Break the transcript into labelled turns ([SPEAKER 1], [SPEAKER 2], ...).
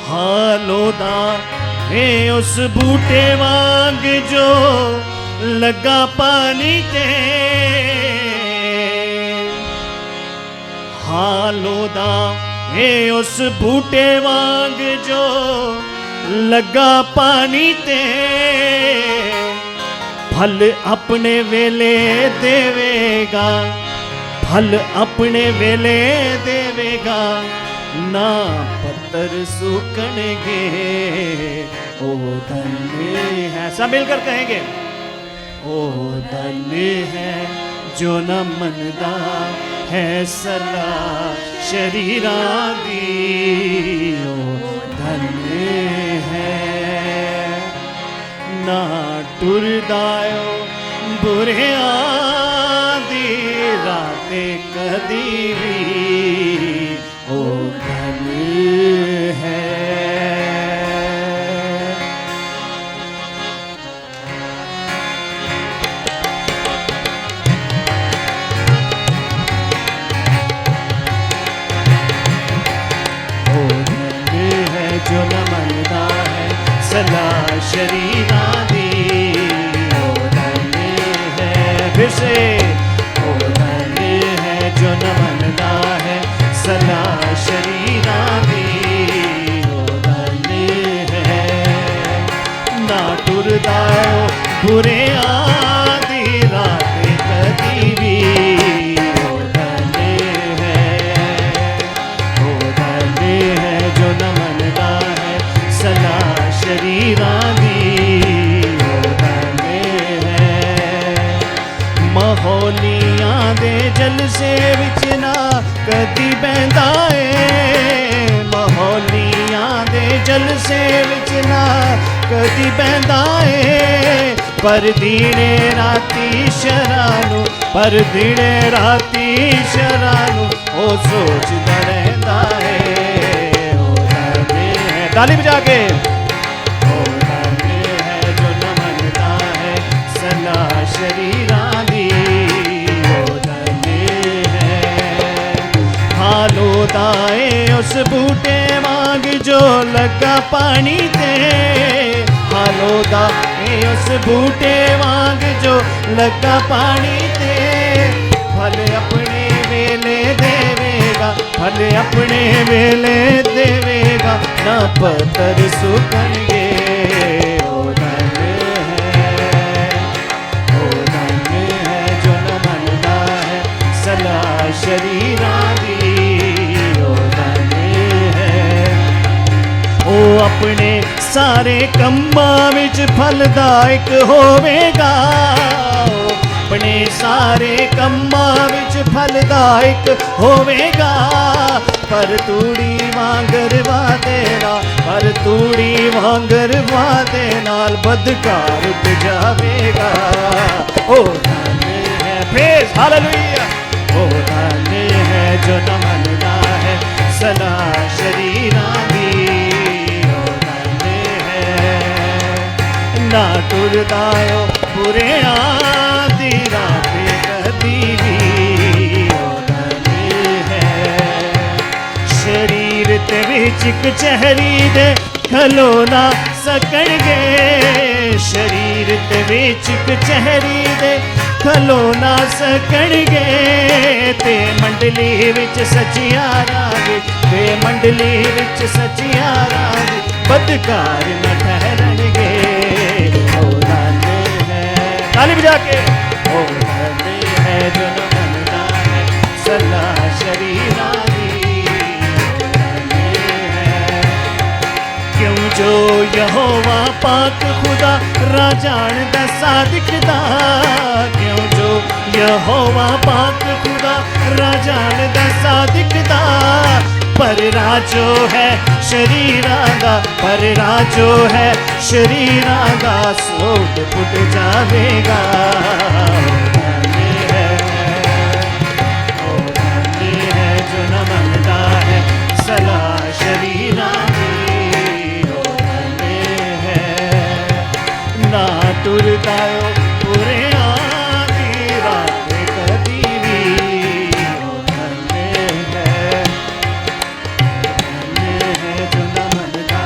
[SPEAKER 1] हालोदा है उस बूटे वांग जो लगा पानी ते हालोदा है उस बूटे वांग जो लगा पानी ते फल अपने वेले देवेगा फल अपने वेले देवेगा ना पत्थर सूखणगे ओ धन्य है सब मिलकर कहेंगे ओ धन्य है जो न मनदा है सलाह शरीरा दी ओ धन्य है ना टुरदायो बुरे आदि राते कदी भी ओ धन्य है जो न मनदा है सलाह शरीरा दी ओ धन्य है फिर से ओ धन्य है जो न मनदा है सलाह शरीरा दी ओ धन्य है ना टुरदा बुरे आदि राते कदी भी ओ धन्य है जो न मनदा है सलाह शरीरा दी ओ धन्य है माहौलियां दे जलसे विच ना कदी बहंदा ए माहौलियां दे जलसे विच ना कदी बहंदा ए पर दिने राती शरानू पर दिने राती शरानू ओ सोचदा रहंदा है ताली बजा के ओ धन्य है जो न मनदा है सलाह शरीरा दी ओ धन्य है हालोदा है उस बूटे वांग जो लगा पानी ते हालोदा है उस बूटे वांग जो लगा पानी ते फल अपने वेले देवेगा फल अपने वेले देवेगा ना पत्थर सूखणगे ओ धन्य है जो न मनदा है सलाह शरीरा दी ओ धन्य है ओ अपने सारे कम्मां विच फलदायक होवेगा अपने सारे कम्मां विच फलदायक होवेगा पर तूड़ी वांगर वादे नाल पर तूड़ी वांगर वादे नाल बदकार उठ जावेगा ओ धन्य है प्रेज हालेलुया ओ धन्य है जो न मनदा है सलाह शरीरा दी ओ धन्य है ना टुरदायो बुरे आदि राते कदी भी ओ धन्य है शरीर ते विच कचहरी दे खलो ना सकणगे शरीर ते विच कचहरी दे खलो ना सकणगे ते मंडली विच सचिया राग ते मंडली विच सचिया राग बदकार न ठहरनगे ओ धन्य है ताली बजा के ओ धन्य है जो न मनदा है सलाह शरीरा दी क्यों जो यहोवा पाक खुदा राजान दा सादिक दा क्यों जो यहोवा पाक खुदा राजान दा सादिक दा पर राजो है शरीरा दा पर राजो है शरीरा दा सोट फुट जावेगा ओ धन्य है जो न मनदा है सलाह शरीरा ना टुरदायो बुरे आदि राते कदी भी ओ धन्य है जो न मनदा